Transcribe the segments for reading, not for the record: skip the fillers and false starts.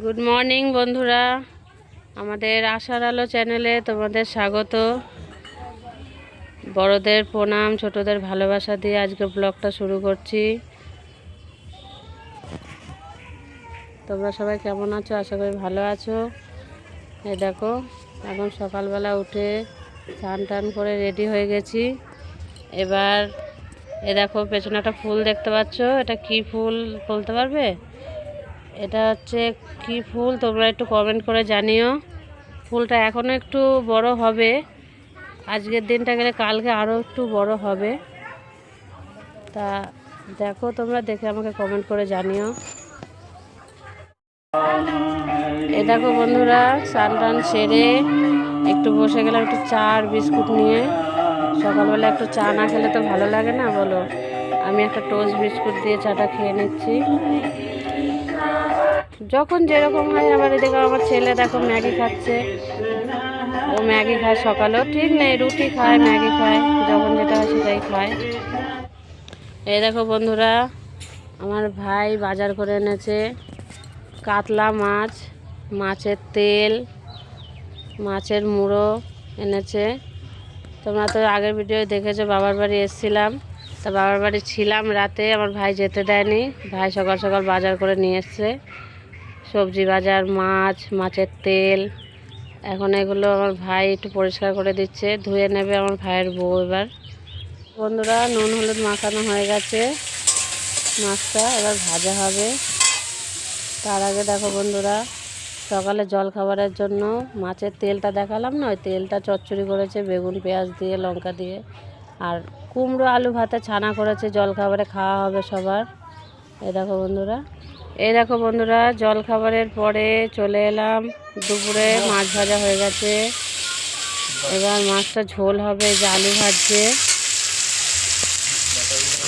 Good morning বন্ধুরা, আমাদের আশার আলো চ্যানেলে তোমাদের স্বাগত। বড়দের প্রণাম, ছোটদের ভালোবাসা দিয়ে আজকে ব্লগটা শুরু করছি। তোমরা সবাই কেমন আছো? আশা করি ভালো আছো। এই দেখো, এখন সকালবেলা উঠে স্নান টান করে রেডি হয়ে গেছি। এবার দেখো, পেছনে একটা ফুল দেখতে পাচ্ছ, এটা কি ফুল বলতে পারবে? এটা হচ্ছে কি ফুল, তোমরা একটু কমেন্ট করে জানিও। ফুলটা এখনও একটু বড় হবে, আজকের দিনটা গেলে কালকে আরও একটু বড় হবে। তা দেখো, তোমরা দেখে আমাকে কমেন্ট করে জানিও। এ দেখো বন্ধুরা, স্নান টান সেরে একটু বসে গেলাম একটু চা আর বিস্কুট নিয়ে। সকালবেলা একটু চা না খেলে তো ভালো লাগে না, বলো। আমি একটা টোস্ট বিস্কুট দিয়ে চাটা খেয়ে নিচ্ছি। যখন যেরকম হয়। আবার এদিকে আমার ছেলে দেখো ম্যাগি খাচ্ছে, ও ম্যাগি খায়। সকালেও ঠিক নেই, রুটি খায়, ম্যাগি খায়, যখন যেটা হয় সেটাই খায়। এই দেখো বন্ধুরা, আমার ভাই বাজার করে এনেছে কাতলা মাছ, মাছের তেল, মাছের মুড়ো এনেছে। তোমরা তো আগের ভিডিও দেখেছো, বাবার বাড়ি এসেছিলাম। তা বাবার বাড়ি ছিলাম রাতে, আমার ভাই যেতে দেয়নি। ভাই সকাল সকাল বাজার করে নিয়ে এসছে, সবজি বাজার, মাছ, মাছের তেল। এখন এগুলো আমার ভাই একটু পরিষ্কার করে দিচ্ছে, ধুয়ে নেবে আমার ভাইয়ের বউ। এবার বন্ধুরা, নুন হলুদ মাখানো হয়ে গেছে, মাছটা এবার ভাজা হবে। তার আগে দেখো বন্ধুরা, সকালে জল খাবারের জন্য মাছের তেলটা দেখালাম না, ওই তেলটা চচ্চড়ি করেছে বেগুন পেঁয়াজ দিয়ে, লঙ্কা দিয়ে। আর কুমড়ো আলু ভাতে ছানা করেছে, জল খাবারে খাওয়া হবে সবার। এই দেখো বন্ধুরা, জল খাবারের পরে চলে এলাম দুপুরে। মাছ ভাজা হয়ে গেছে, এবার মাছটা ঝোল হবে। যে আলু ভাজছে,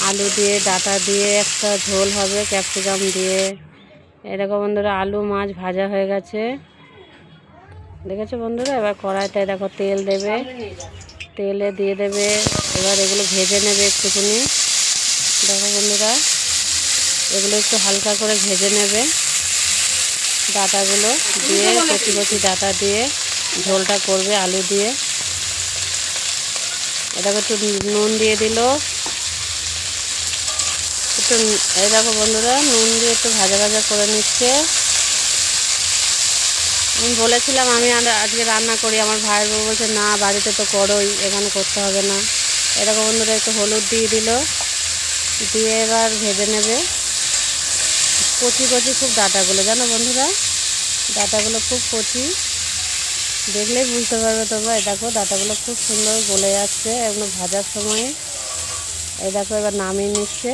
আলু দিয়ে ডাঁটা দিয়ে একটা ঝোল হবে ক্যাপসিকাম দিয়ে। এই দেখো বন্ধুরা, আলু মাছ ভাজা হয়ে গেছে, দেখেছো বন্ধুরা। এবার কড়াইটায় দেখো তেল দেবে, তেলে দিয়ে দেবে। এবার এগুলো ভেজে নেবে একটুখানি। দেখো বন্ধুরা, এগুলো একটু হালকা করে ভেজে নেবে। ডাঁটাগুলো দিয়ে, কচি কচি ডাঁটা দিয়ে ঝোলটা করবে আলু দিয়ে। এটাকে একটু নুন দিয়ে দিল, একটু। এই দেখো বন্ধুরা, নুন দিয়ে একটু ভাজা ভাজা করে নিচ্ছে। আমি বলেছিলাম আমি আজকে রান্না করি, আমার ভাইয়ের বউ বলছে না, বাড়িতে তো করোই, এখানে করতে হবে না। এরকম বন্ধুরা একটু হলুদ দিয়ে দিল, দিয়ে এবার ভেজে নেবে। কচি কচি খুব ডাঁটাগুলো, জানো বন্ধুরা, ডাঁটাগুলো খুব কচি, দেখলেই বুঝতে পারবে তোমরা। এই দেখো ডাঁটাগুলো খুব সুন্দর গলে যাচ্ছে এগুলো ভাজার সময়। এই দেখো, এবার নামিয়ে নিচ্ছে।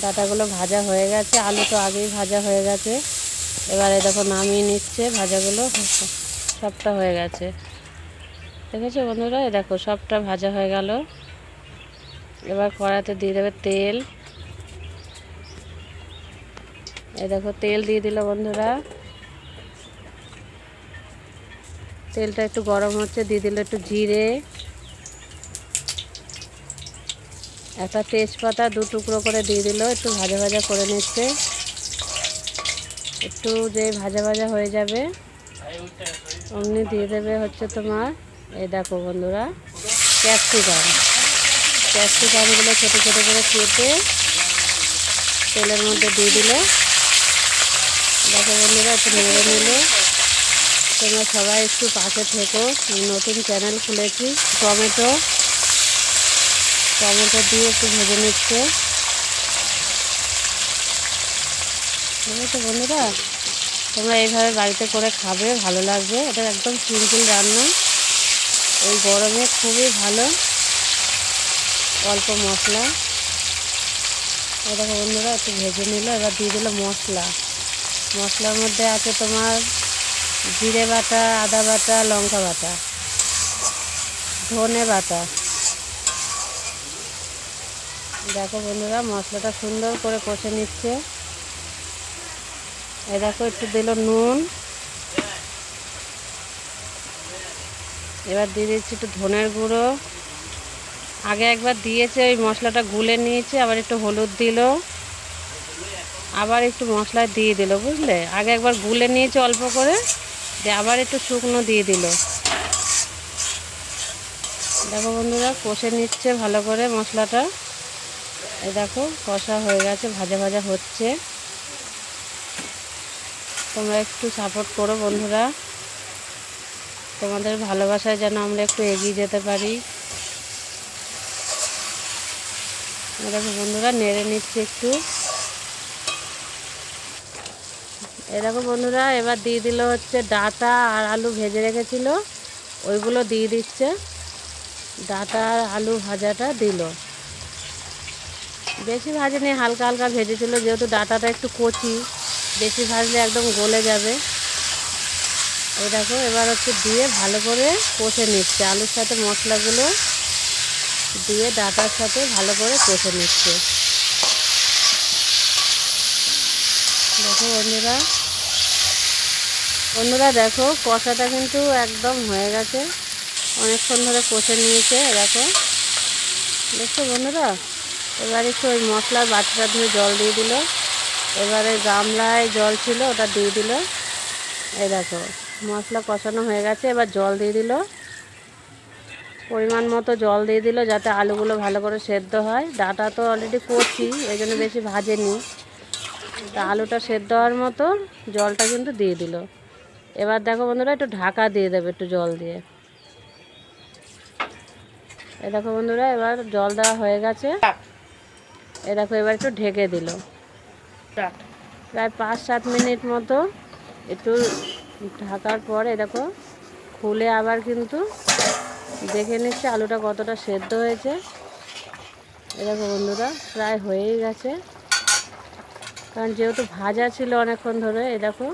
ডাঁটাগুলো ভাজা হয়ে গেছে, আলু তো আগেই ভাজা হয়ে গেছে। এবারে দেখো নামিয়ে নিচ্ছে, ভাজাগুলো সবটা হয়ে গেছে, দেখেছো বন্ধুরা। এই দেখো সবটা ভাজা হয়ে গেল। এবার কড়াইতে দিয়ে দেবে তেল। এই দেখো তেল দিয়ে দিল বন্ধুরা, তেলটা একটু গরম হচ্ছে, দিয়ে দিল একটু জিরে, একটা তেজপাতা দু টুকরো করে দিয়ে দিল, একটু ভাজা ভাজা করে নিচ্ছে। একটু যে ভাজা ভাজা হয়ে যাবে অমনি দিয়ে দেবে হচ্ছে তোমার, এই দেখো বন্ধুরা, ক্যাপসিকাম। ক্যাপসিকামগুলো ছোটো ছোটো করে কেটে তেলের মধ্যে দিয়ে দিল। দেখো বন্ধুরা, একটু নেড়ে নিলে। তোমরা সবাই একটু পাশে থেকো, নতুন চ্যানেল খুলেছি। টমেটো দিয়ে একটু ভেজে নিচ্ছে, বুঝেছো বন্ধুরা। তোমরা এইভাবে বাড়িতে করে খাবে, ভালো লাগবে। এটা একদম সিম্পল রান্না, এই গরমে খুবই ভালো, অল্প মশলা। এই দেখো বন্ধুরা, একটু ভেজে নিল। এবার দিয়ে দিল মশলা। মশলার মধ্যে আছে তোমার জিরে বাটা, আদা বাটা, লঙ্কা বাটা, ধনে বাটা। দেখো বন্ধুরা, মশলাটা সুন্দর করে কষে নিচ্ছে। এই দেখো একটু দিল নুন। এবার দিয়ে দিচ্ছি একটু ধনের গুঁড়ো। আগে একবার দিয়েছে, ওই মশলাটা গুলে নিয়েছে, আবার একটু হলুদ দিল। আবার একটু মশলা দিয়ে দিল, বুঝলে? আগে একবার গুলে নিয়েছে অল্প করে, দিয়ে আবার একটু শুকনো দিয়ে দিল। দেখো বন্ধুরা কষে নিচ্ছে ভালো করে মশলাটা। এই দেখো কষা হয়ে গেছে, ভাজা ভাজা হচ্ছে। তোমরা একটু সাপোর্ট করো বন্ধুরা, তোমাদের ভালোবাসায় যেন আমরা একটু এগিয়ে যেতে পারি। দেখো বন্ধুরা নেড়ে নিচ্ছে একটু। দেখো বন্ধুরা এবার দিয়ে দিল হচ্ছে ডাঁটা আর আলু ভেজে রেখেছিল, ওইগুলো দিয়ে দিচ্ছে। ডাঁটা আর আলু ভাজাটা দিল, বেশি ভাজেনি, হালকা হালকা ভেজেছিল, যেহেতু ডাঁটাটা একটু কচি, বেশি ভাজলে একদম গলে যাবে। এই দেখো এবার হচ্ছে দিয়ে ভালো করে কষে নিচ্ছে, আলুর সাথে মশলাগুলো দিয়ে ডাঁটার সাথে ভালো করে কষে নিচ্ছে। দেখো বন্ধুরা দেখো কষাটা কিন্তু একদম হয়ে গেছে, অনেকক্ষণ ধরে কষে নিয়েছে। দেখো দেখছো বন্ধুরা, এবার একটু ওই মশলার বাটিটা ধুয়ে জল দিয়ে দিল। এবারে গামলায় জল ছিল ওটা দিয়ে দিল। এই দেখো মশলা কষানো হয়ে গেছে, এবার জল দিয়ে দিল, পরিমাণ মতো জল দিয়ে দিল যাতে আলুগুলো ভালো করে সেদ্ধ হয়। ডাঁটা তো অলরেডি কচি, এই জন্য বেশি ভাজেনি, তা আলুটা সেদ্ধ হওয়ার মতো জলটা কিন্তু দিয়ে দিল। এবার দেখো বন্ধুরা একটু ঢাকা দিয়ে দেবে একটু জল দিয়ে। এই দেখো বন্ধুরা এবার জল দেওয়া হয়ে গেছে। এই দেখো এবার একটু ঢেকে দিল, প্রায় 5-7 মিনিট মতো একটু ঢাকার পরে দেখো খুলে আবার কিন্তু দেখে নিচ্ছে আলুটা কতটা সেদ্ধ হয়েছে। এই দেখো বন্ধুরা প্রায় হয়েই গেছে, কারণ যেহেতু ভাজা ছিল অনেকক্ষণ ধরে। এই দেখো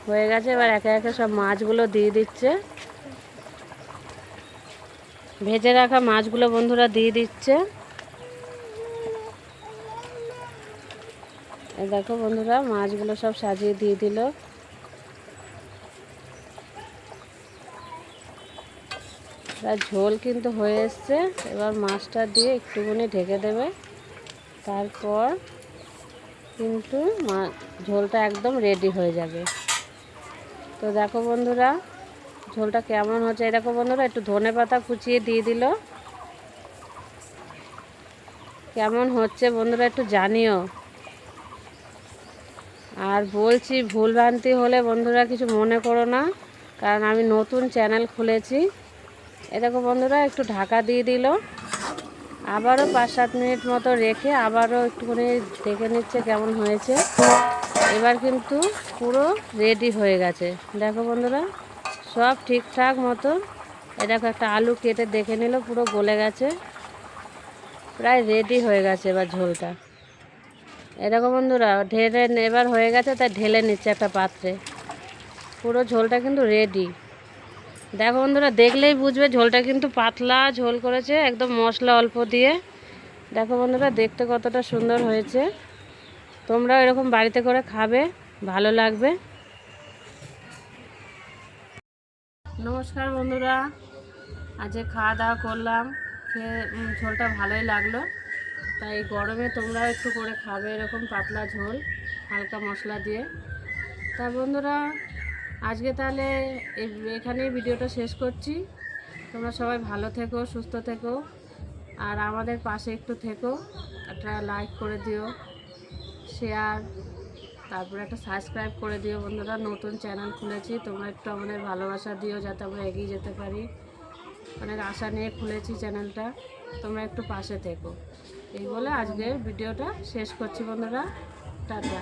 হয়ে গেছে, এবার একে একে সব মাছগুলো দিয়ে দিচ্ছে, ভেজে রাখা মাছগুলো বন্ধুরা দিয়ে দিচ্ছে। এই দেখো বন্ধুরা মাছগুলো সব সাজিয়ে দিয়ে দিল। ঝোল কিন্তু হয়ে এসছে, এবার মাছটা দিয়ে একটুখানি ঢেকে দেবে, তারপর কিন্তু ঝোলটা একদম রেডি হয়ে যাবে। তো দেখো বন্ধুরা ঝোলটা কেমন হচ্ছে। এই দেখো বন্ধুরা একটু ধনেপাতা কুচিয়ে দিয়ে দিল। কেমন হচ্ছে বন্ধুরা একটু জানিও। আর বলছি ভুলভ্রান্তি হলে বন্ধুরা কিছু মনে করো না, কারণ আমি নতুন চ্যানেল খুলেছি। এ দেখো বন্ধুরা একটু ঢাকা দিয়ে দিল, আবারও 5-7 মিনিট মতো রেখে আবারও একটুখানি দেখে নিচ্ছে কেমন হয়েছে। এবার কিন্তু পুরো রেডি হয়ে গেছে। দেখো বন্ধুরা সব ঠিকঠাক মতো। এ দেখো একটা আলু কেটে দেখে নিল, পুরো গলে গেছে, প্রায় রেডি হয়ে গেছে এবার ঝোলটা। এ দেখো বন্ধুরা ঢেলে এবার হয়ে গেছে, তাই ঢেলে নিচ্ছে একটা পাত্রে। পুরো ঝোলটা কিন্তু রেডি। দেখো বন্ধুরা দেখলেই বুঝবে ঝোলটা কিন্তু পাতলা ঝোল করেছে, একদম মশলা অল্প দিয়ে। দেখো বন্ধুরা দেখতে কতটা সুন্দর হয়েছে। তোমরাও এরকম বাড়িতে করে খাবে, ভালো লাগবে। নমস্কার বন্ধুরা, আজকে খাওয়া দাওয়া করলাম, খেয়ে ঝোলটা ভালোই লাগলো। তাই গরমে তোমরা একটু করে খাবে এরকম পাতলা ঝোল হালকা মশলা দিয়ে। তা বন্ধুরা আজকে তাহলে এখানেই ভিডিওটা শেষ করছি। তোমরা সবাই ভালো থেকো, সুস্থ থেকো, আর আমাদের পাশে একটু থেকো। একটা লাইক করে দিও, শেয়ার, তারপরে একটা সাবস্ক্রাইব করে দিও বন্ধুরা। নতুন চ্যানেল খুলেছি, তোমরা একটু আমাদের ভালোবাসা দিও যাতে আমরা এগিয়ে যেতে পারি। অনেক আশা নিয়ে খুলেছি চ্যানেলটা, তোমরা একটু পাশে থেকো। এই বলে আজকের ভিডিওটা শেষ করছি বন্ধুরা, টাটা।